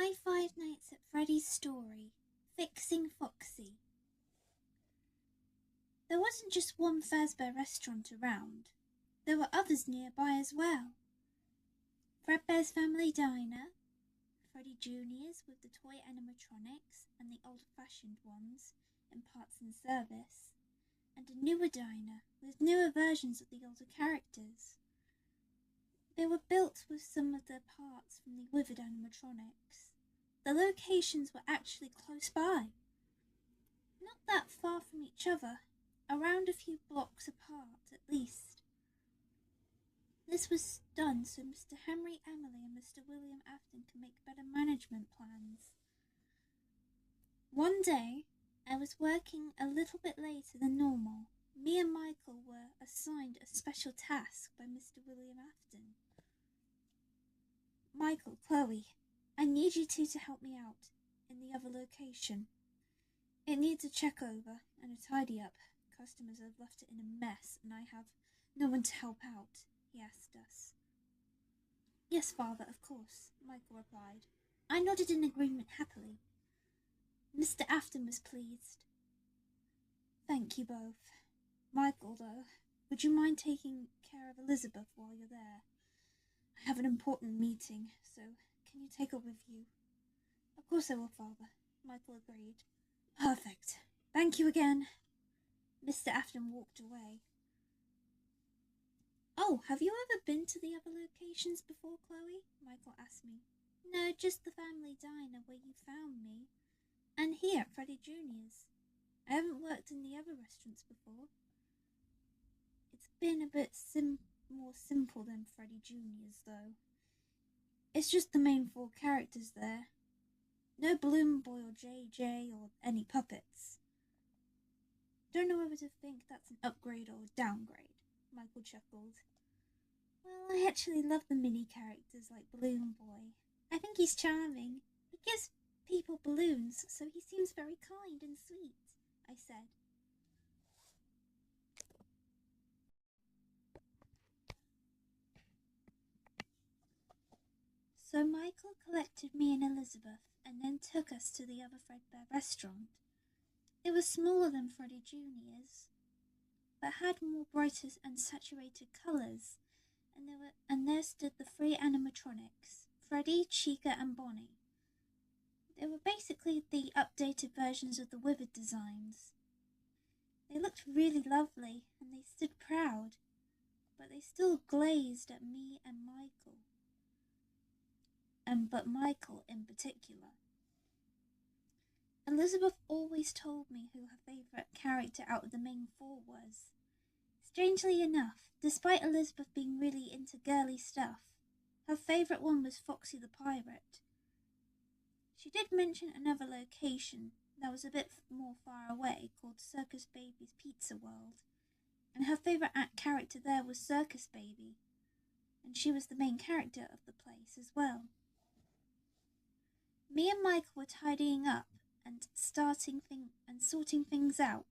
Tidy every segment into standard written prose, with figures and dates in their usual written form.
My Five Nights at Freddy's story, Fixing Foxy. There wasn't just one fazbear restaurant around. There were others nearby as well. Fredbear's Family Diner, Freddy Jr.'s with the toy animatronics and the old-fashioned ones in parts and service, and a newer diner with newer versions of the older characters. They were built with some of their parts from the withered animatronics. The locations were actually close by, not that far from each other, around a few blocks apart at least. This was done so Mr. Henry Emily and Mr. William Afton could make better management plans. One day, I was working a little bit later than normal. Me and Michael were assigned a special task by Mr. William Afton. Michael, Chloe, I need you two to help me out in the other location. It needs a check over and a tidy up. Customers have left it in a mess and I have no one to help out, he asked us. Yes, father, of course, Michael replied. I nodded in agreement happily. Mr. Afton was pleased. Thank you both. Michael, though, would you mind taking care of Elizabeth while you're there? I have an important meeting, so can you take her with you? Of course I will, father, Michael agreed. Perfect. Thank you again. Mr. Afton walked away. Oh, have you ever been to the other locations before, Chloe? Michael asked me. No, just the family diner where you found me. And here at Freddy Jr.'s. I haven't worked in the other restaurants before. It's been a bit more simple than Freddy Jr.'s, though. It's just the main four characters there. No Balloon Boy or JJ or any puppets. Don't know whether to think that's an upgrade or a downgrade, Michael chuckled. Well, I actually love the mini characters like Balloon Boy. I think he's charming. He gives people balloons, so he seems very kind and sweet, I said. So Michael collected me and Elizabeth and then took us to the other Fredbear restaurant. It was smaller than Freddy Jr.'s, but had more brighter and saturated colours, and there stood the three animatronics, Freddy, Chica and Bonnie. They were basically the updated versions of the withered designs. They looked really lovely and they stood proud, but they still glazed at me and Michael. But Michael in particular. Elizabeth always told me who her favourite character out of the main four was. Strangely enough, despite Elizabeth being really into girly stuff, her favourite one was Foxy the Pirate. She did mention another location that was a bit more far away called Circus Baby's Pizza World, and her favourite character there was Circus Baby, and she was the main character of the place as well. Me and Michael were tidying up and sorting things out.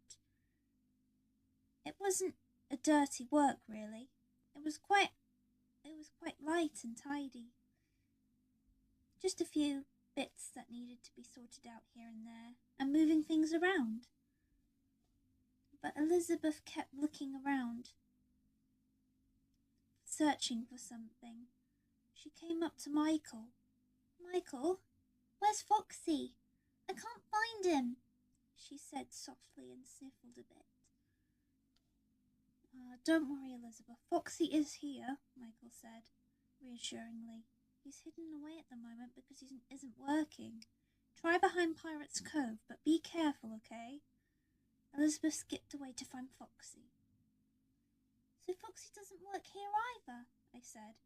It wasn't a dirty work really. It was quite light and tidy. Just a few bits that needed to be sorted out here and there, and moving things around. But Elizabeth kept looking around, searching for something. She came up to Michael. Michael, where's Foxy? I can't find him, she said softly and sniffled a bit. Don't worry, Elizabeth. Foxy is here, Michael said, reassuringly. He's hidden away at the moment because he isn't working. Try behind Pirate's Cove, but be careful, okay? Elizabeth skipped away to find Foxy. So Foxy doesn't work here either, I said.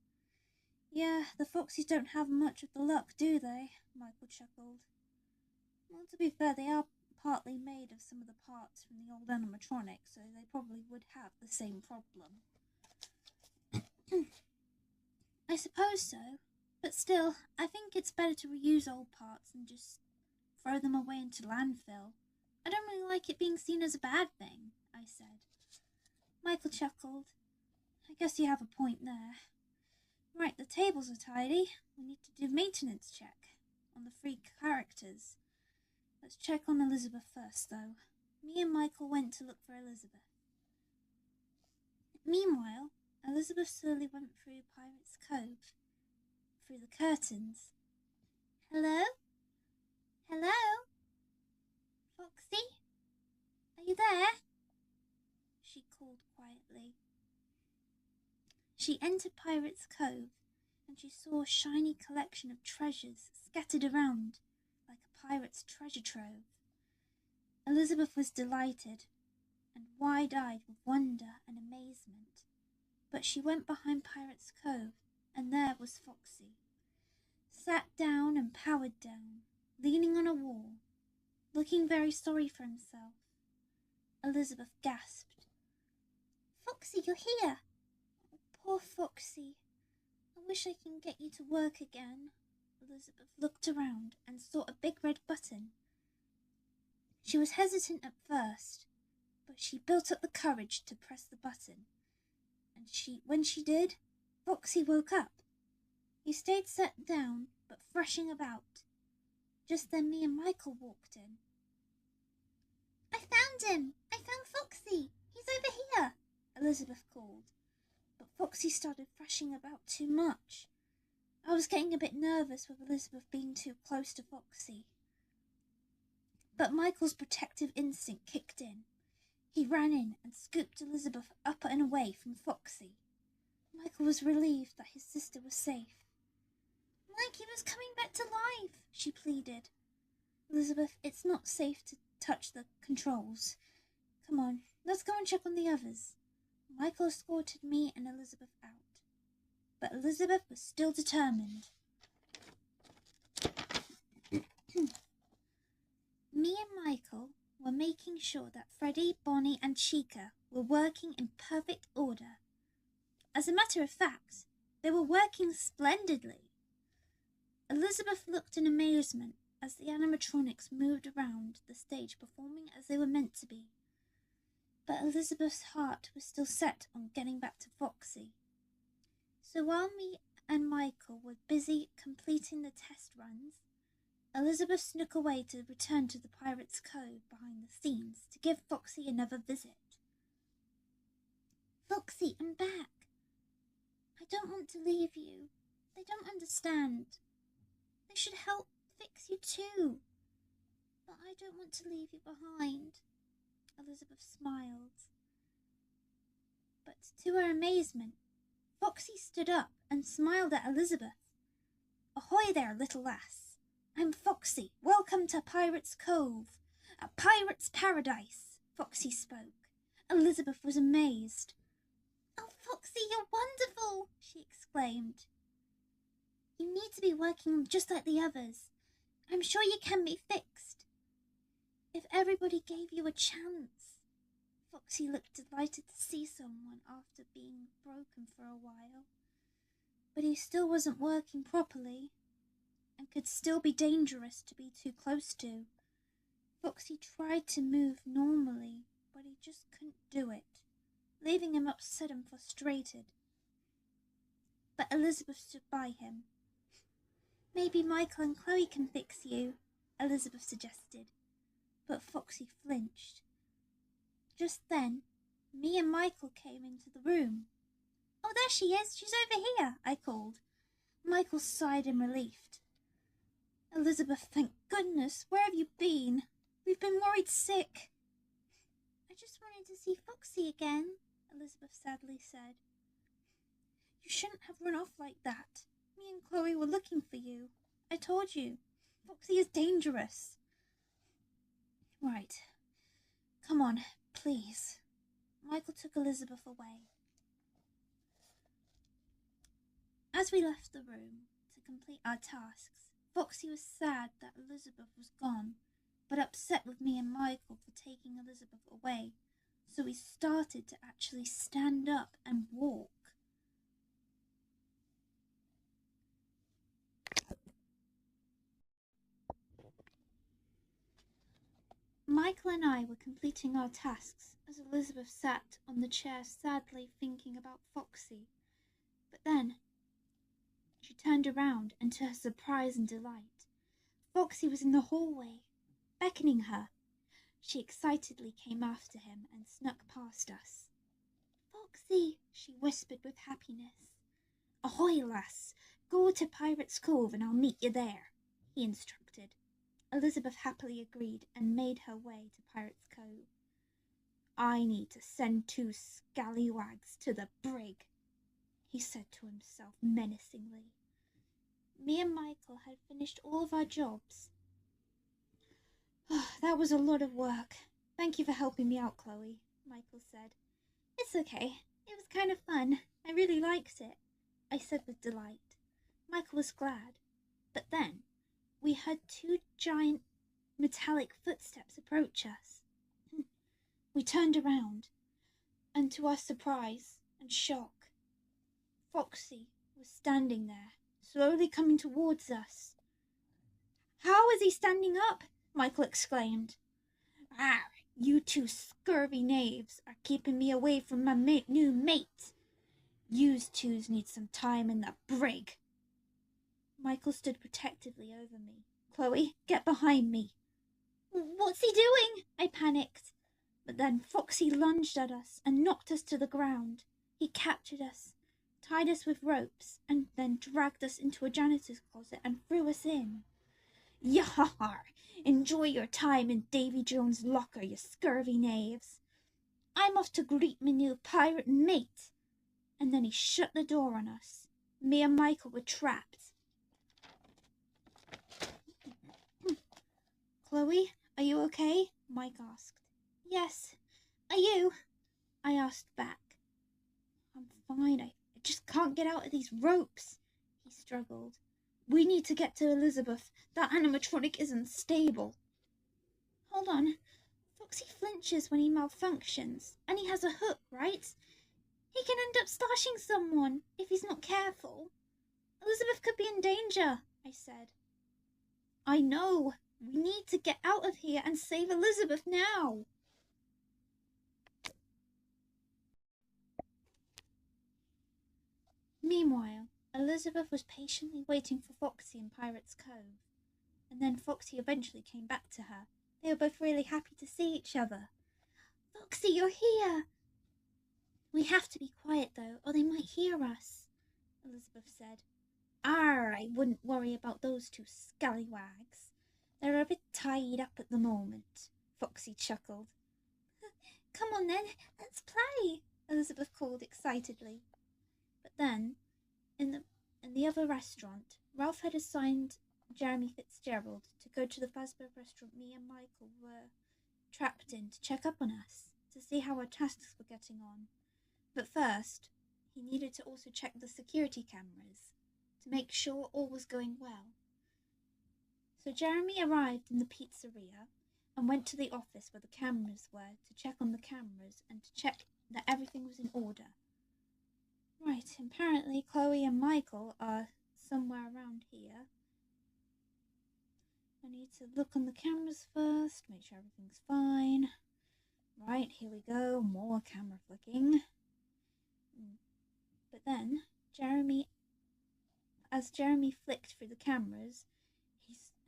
Yeah, the Foxys don't have much of the luck, do they? Michael chuckled. Well, to be fair, they are partly made of some of the parts from the old animatronics, so they probably would have the same problem. I suppose so, but still, I think it's better to reuse old parts than just throw them away into landfill. I don't really like it being seen as a bad thing, I said. Michael chuckled. I guess you have a point there. Right, the tables are tidy. We need to do maintenance check. on the 3 characters. Let's check on Elizabeth first, though. Me and Michael went to look for Elizabeth. Meanwhile, Elizabeth slowly went through Pirate's Cove, through the curtains. Hello? Hello? Foxy? Are you there? She called quietly. She entered Pirate's Cove, and she saw a shiny collection of treasures scattered around, like a pirate's treasure trove. Elizabeth was delighted, and wide-eyed with wonder and amazement. But she went behind Pirate's Cove, and there was Foxy, sat down and powered down, leaning on a wall, looking very sorry for himself. Elizabeth gasped. Foxy, you're here! Oh, poor Foxy. I wish I can get you to work again. Elizabeth looked around and saw a big red button. She was hesitant at first, but she built up the courage to press the button. And when she did, Foxy woke up. He stayed sat down, but thrashing about. Just then me and Michael walked in. I found him! I found Foxy! He's over here! Elizabeth called. But Foxy started thrashing about too much. I was getting a bit nervous with Elizabeth being too close to Foxy. But Michael's protective instinct kicked in. He ran in and scooped Elizabeth up and away from Foxy. Michael was relieved that his sister was safe. Mikey was coming back to life, she pleaded. Elizabeth, it's not safe to touch the controls. Come on, let's go and check on the others. Michael escorted me and Elizabeth out. But Elizabeth was still determined. Me and Michael were making sure that Freddy, Bonnie and Chica were working in perfect order. As a matter of fact, they were working splendidly. Elizabeth looked in amazement as the animatronics moved around the stage performing as they were meant to be. But Elizabeth's heart was still set on getting back to Foxy. So while me and Michael were busy completing the test runs, Elizabeth snuck away to return to the Pirate's Cove behind the scenes to give Foxy another visit. Foxy, I'm back. I don't want to leave you. They don't understand. They should help fix you too. But I don't want to leave you behind. Elizabeth smiled. But to her amazement, Foxy stood up and smiled at Elizabeth. Ahoy there, little lass. I'm Foxy. Welcome to Pirate's Cove, a pirate's paradise, Foxy spoke. Elizabeth was amazed. Oh, Foxy, you're wonderful, she exclaimed. You need to be working just like the others. I'm sure you can be fixed. If everybody gave you a chance. Foxy looked delighted to see someone after being broken for a while. But he still wasn't working properly, and could still be dangerous to be too close to. Foxy tried to move normally, but he just couldn't do it, leaving him upset and frustrated. But Elizabeth stood by him. Maybe Michael and Chloe can fix you, Elizabeth suggested, but Foxy flinched. Just then, me and Michael came into the room. Oh, there she is, she's over here, I called. Michael sighed in relief. Elizabeth, thank goodness, where have you been? We've been worried sick. I just wanted to see Foxy again, Elizabeth sadly said. You shouldn't have run off like that. Me and Chloe were looking for you. I told you, Foxy is dangerous. Right, come on, please. Michael took Elizabeth away. As we left the room to complete our tasks, Foxy was sad that Elizabeth was gone, but upset with me and Michael for taking Elizabeth away, so he started to actually stand up and walk. Michael and I were completing our tasks as Elizabeth sat on the chair sadly thinking about Foxy, but then she turned around and to her surprise and delight, Foxy was in the hallway, beckoning her. She excitedly came after him and snuck past us. "Foxy," she whispered with happiness. "Ahoy, lass! Go to Pirate's Cove and I'll meet you there," he instructed. Elizabeth happily agreed and made her way to Pirate's Cove. "I need to send 2 scallywags to the brig," he said to himself menacingly. Me and Michael had finished all of our jobs. "That was a lot of work. Thank you for helping me out, Chloe," Michael said. "It's okay. It was kind of fun. I really liked it," I said with delight. Michael was glad. But then we heard 2 giant metallic footsteps approach us. We turned around, and to our surprise and shock, Foxy was standing there, slowly coming towards us. "How is he standing up?" Michael exclaimed. "Ah, you 2 scurvy knaves are keeping me away from my new mate. Yous twos need some time in the brig." Michael stood protectively over me. "Chloe, get behind me." "What's he doing?" I panicked. But then Foxy lunged at us and knocked us to the ground. He captured us, tied us with ropes, and then dragged us into a janitor's closet and threw us in. "Yar! Enjoy your time in Davy Jones' locker, you scurvy knaves. I'm off to greet my new pirate mate." And then he shut the door on us. Me and Michael were trapped. "Chloe, are you okay?" Mike asked. "Yes. Are you?" I asked back. "I'm fine. I just can't get out of these ropes," he struggled. "We need to get to Elizabeth. That animatronic isn't stable." "Hold on. Foxy flinches when he malfunctions, and he has a hook, right? He can end up slashing someone if he's not careful. Elizabeth could be in danger," I said. "I know. We need to get out of here and save Elizabeth now." Meanwhile, Elizabeth was patiently waiting for Foxy in Pirate's Cove, and then Foxy eventually came back to her. They were both really happy to see each other. "Foxy, you're here!" "We have to be quiet, though, or they might hear us," Elizabeth said. I wouldn't worry about those 2 scallywags. They're a bit tied up at the moment," Foxy chuckled. "Come on then, let's play," Elizabeth called excitedly. But then, in the other restaurant, Ralph had assigned Jeremy Fitzgerald to go to the fazbear restaurant me and Michael were trapped in to check up on us, to see how our tasks were getting on. But first, he needed to also check the security cameras to make sure all was going well. So Jeremy arrived in the pizzeria and went to the office where the cameras were to check on the cameras and to check that everything was in order. Right, apparently Chloe and Michael are somewhere around here. I need to look on the cameras first, make sure everything's fine. Right, here we go, more camera flicking. But then, as Jeremy flicked through the cameras,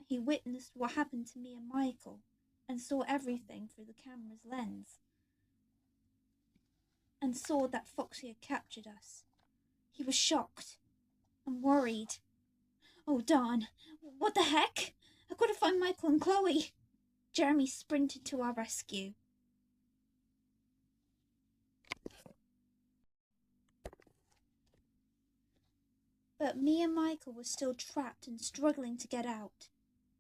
he witnessed what happened to me and Michael, and saw everything through the camera's lens, and saw that Foxy had captured us. He was shocked and worried. "Oh darn, what the heck? I've got to find Michael and Chloe." Jeremy sprinted to our rescue. But me and Michael were still trapped and struggling to get out.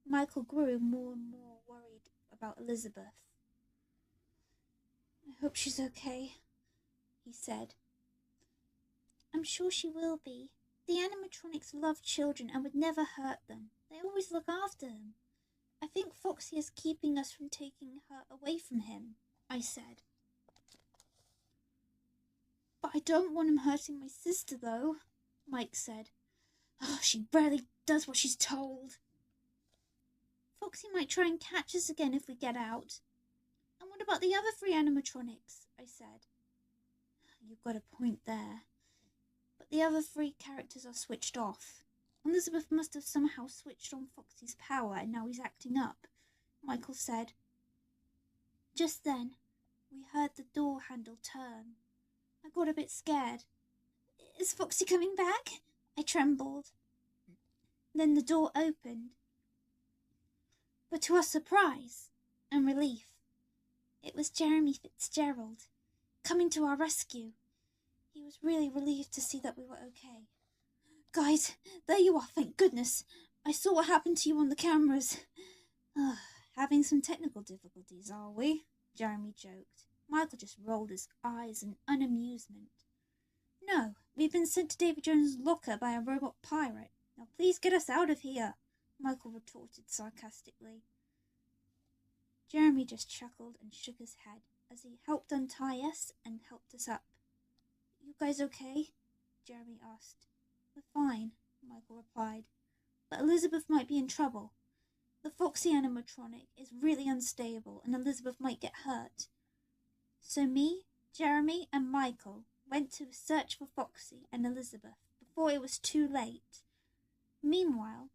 Michael grew more and more worried about Elizabeth. "I hope she's okay," he said. "I'm sure she will be. The animatronics love children and would never hurt them. They always look after them. I think Foxy is keeping us from taking her away from him," I said. "But I don't want him hurting my sister, though," Mike said. "Oh, she rarely does what she's told." "Foxy might try and catch us again if we get out." "And what about the other 3 animatronics?" I said. "You've got a point there. But the other 3 characters are switched off." Elizabeth must have somehow switched on Foxy's power and now he's acting up, Michael said. Just then, we heard the door handle turn. I got a bit scared. Is Foxy coming back? I trembled. Then the door opened. But to our surprise and relief, it was Jeremy Fitzgerald, coming to our rescue. He was really relieved to see that we were okay. Guys, there you are, thank goodness. I saw what happened to you on the cameras. Having some technical difficulties, are we? Jeremy joked. Michael just rolled his eyes in unamusement. No, we've been sent to Davy Jones' locker by a robot pirate. Now please get us out of here, Michael retorted sarcastically. Jeremy just chuckled and shook his head as he helped untie us and helped us up. You guys okay? Jeremy asked. We're fine, Michael replied. But Elizabeth might be in trouble. The Foxy animatronic is really unstable and Elizabeth might get hurt. So me, Jeremy and Michael went to search for Foxy and Elizabeth before it was too late. Meanwhile,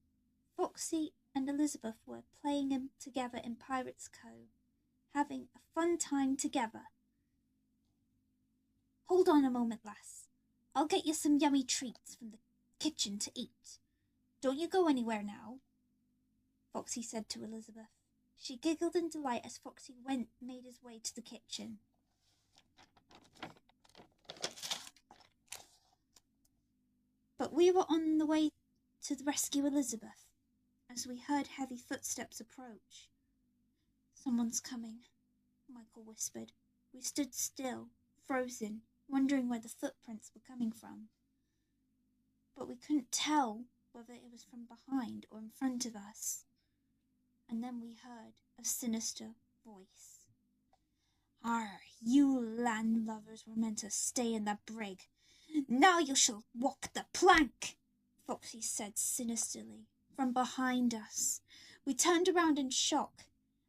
Foxy and Elizabeth were playing together in Pirates Cove, having a fun time together. Hold on a moment, lass. I'll get you some yummy treats from the kitchen to eat. Don't you go anywhere now, Foxy said to Elizabeth. She giggled in delight as Foxy made his way to the kitchen. But we were on the way to rescue Elizabeth as we heard heavy footsteps approach. Someone's coming, Michael whispered. We stood still, frozen, wondering where the footprints were coming from. But we couldn't tell whether it was from behind or in front of us. And then we heard a sinister voice. Arr, you landlubbers were meant to stay in the brig. Now you shall walk the plank, Foxy said sinisterly from behind us. We turned around in shock.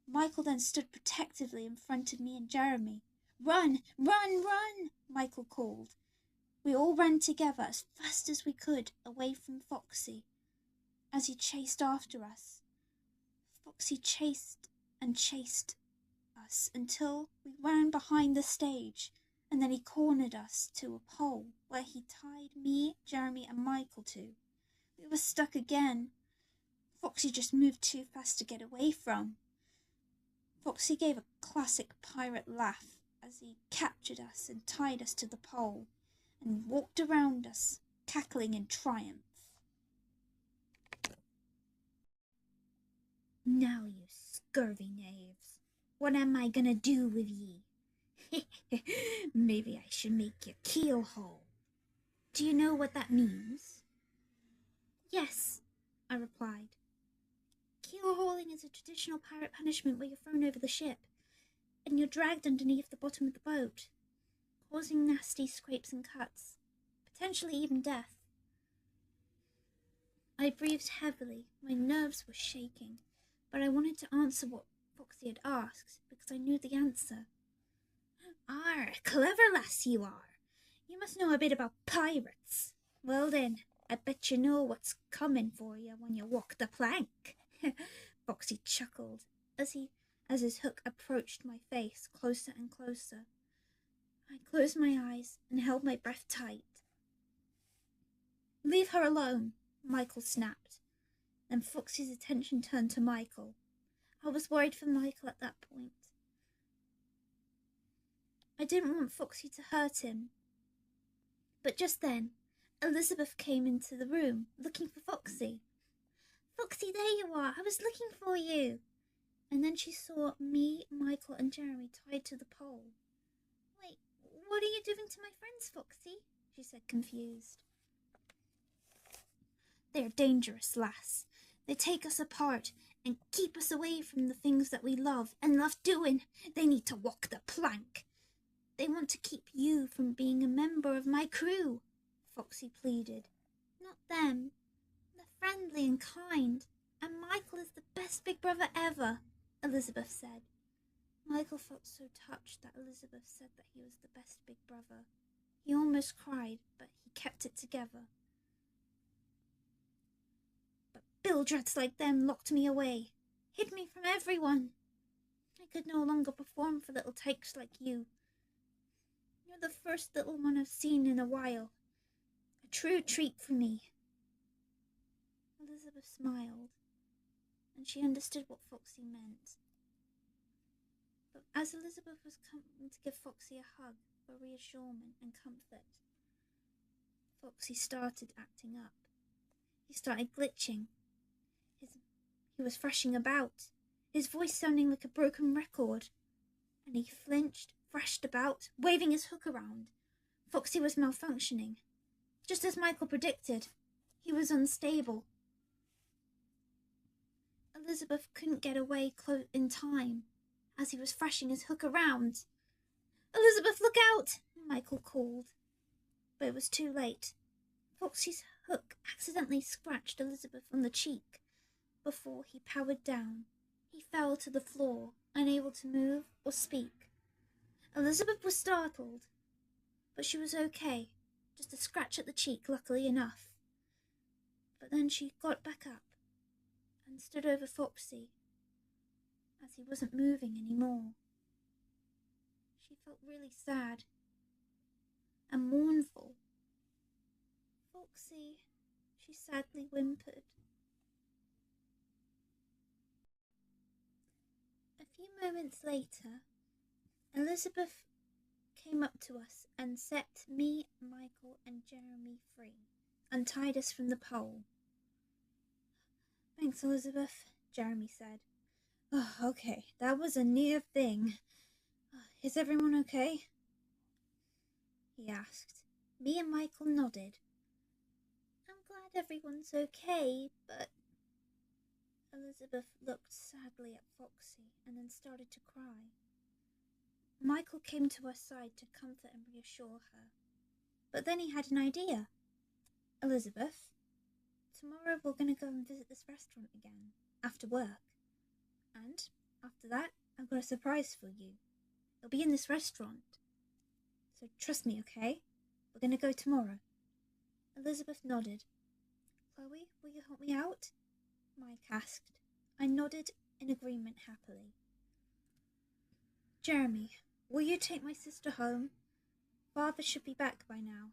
Michael then stood protectively in front of me and Jeremy. Run, run, run, Michael called. We all ran together as fast as we could away from Foxy as he chased after us. Foxy chased and chased us until we ran behind the stage, and then he cornered us to a pole where he tied me, Jeremy and Michael to. We were stuck again. Foxy just moved too fast to get away from. Foxy gave a classic pirate laugh as he captured us and tied us to the pole and walked around us, cackling in triumph. Now, you scurvy knaves, what am I gonna do with ye? Maybe I should make you keelhole. Do you know what that means? Yes, I replied. Keelholing is a traditional pirate punishment where you're thrown over the ship and you're dragged underneath the bottom of the boat, causing nasty scrapes and cuts, potentially even death. I breathed heavily, my nerves were shaking, but I wanted to answer what Foxy had asked because I knew the answer. Arr, clever lass you are. You must know a bit about pirates. Well then, I bet you know what's coming for you when you walk the plank. Foxy chuckled as his hook approached my face closer and closer. I closed my eyes and held my breath tight. Leave her alone, Michael snapped. Then Foxy's attention turned to Michael. I was worried for Michael at that point. I didn't want Foxy to hurt him. But just then, Elizabeth came into the room, looking for Foxy. Foxy, there you are. I was looking for you. And then she saw me, Michael, and Jeremy tied to the pole. Wait, what are you doing to my friends, Foxy? She said, confused. They're dangerous, lass. They take us apart and keep us away from the things that we love and love doing. They need to walk the plank. They want to keep you from being a member of my crew, Foxy pleaded. Not them. They're friendly and kind, and Michael is the best big brother ever, Elizabeth said. Michael felt so touched that Elizabeth said that he was the best big brother. He almost cried, but he kept it together. Bildrats like them locked me away, hid me from everyone. I could no longer perform for little tykes like you. You're the first little one I've seen in a while. A true treat for me." Elizabeth smiled, and she understood what Foxy meant. But as Elizabeth was coming to give Foxy a hug for reassurance and comfort, Foxy started acting up. He started glitching. He was thrashing about, his voice sounding like a broken record, and he flinched, thrashed about, waving his hook around. Foxy was malfunctioning. Just as Michael predicted, he was unstable. Elizabeth couldn't get away in time as he was thrashing his hook around. "Elizabeth, look out!" Michael called. But it was too late. Foxy's hook accidentally scratched Elizabeth on the cheek. Before he powered down, he fell to the floor, unable to move or speak. Elizabeth was startled, but she was okay. Just a scratch at the cheek, luckily enough. But then she got back up and stood over Foxy as he wasn't moving anymore. She felt really sad and mournful. "Foxy," she sadly whimpered. A few moments later, Elizabeth came up to us and set me, Michael, and Jeremy free, untied us from the pole. "Thanks, Elizabeth," Jeremy said. "Oh, okay, that was a near thing. Is everyone okay?" he asked. Me and Michael nodded. "I'm glad everyone's okay, but..." Elizabeth looked sadly at Foxy and then started to cry. Michael came to her side to comfort and reassure her. But then he had an idea. "Elizabeth, tomorrow we're going to go and visit this restaurant again, after work. And after that, I've got a surprise for you. It'll be in this restaurant. So trust me, okay? We're going to go tomorrow." Elizabeth nodded. "Chloe, will you help me out?" Mike asked. I nodded in agreement happily. "Jeremy, will you take my sister home? Father should be back by now.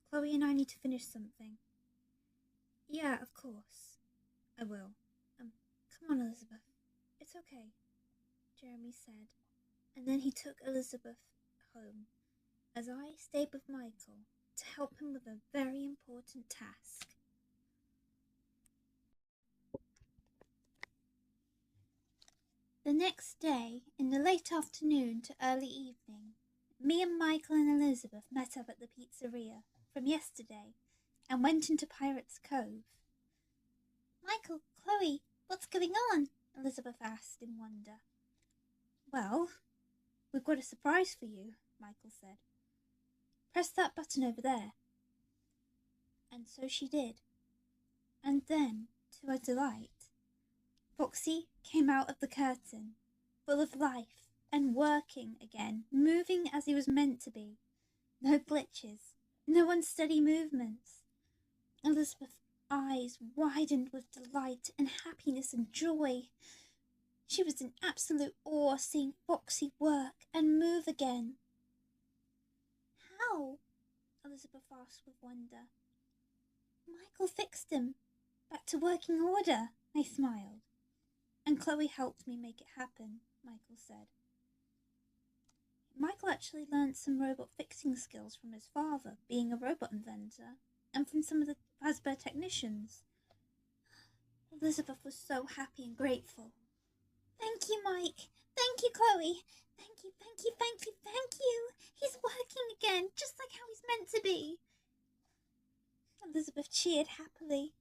Chloe and I need to finish something." "Yeah, of course. I will. Come on, Elizabeth. It's okay," Jeremy said, and then he took Elizabeth home, as I stayed with Michael to help him with a very important task. The next day, in the late afternoon to early evening, me and Michael and Elizabeth met up at the pizzeria from yesterday and went into Pirate's Cove. "Michael, Chloe, what's going on?" Elizabeth asked in wonder. "Well, we've got a surprise for you," Michael said. "Press that button over there." And so she did. And then, to her delight, Foxy came out of the curtain, full of life and working again, moving as he was meant to be. No glitches, no unsteady movements. Elizabeth's eyes widened with delight and happiness and joy. She was in absolute awe seeing Foxy work and move again. "How?" Elizabeth asked with wonder. "Michael fixed him. Back to working order," I smiled. "And Chloe helped me make it happen," Michael said. Michael actually learned some robot fixing skills from his father, being a robot inventor, and from some of the fazbear technicians. Elizabeth was so happy and grateful. "Thank you, Mike. Thank you, Chloe. Thank you, thank you, thank you, thank you. He's working again, just like how he's meant to be." Elizabeth cheered happily,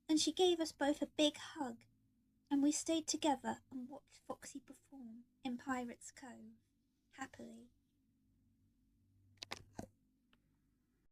and she gave us both a big hug, and we stayed together and watched Foxy perform in Pirate's Cove, happily.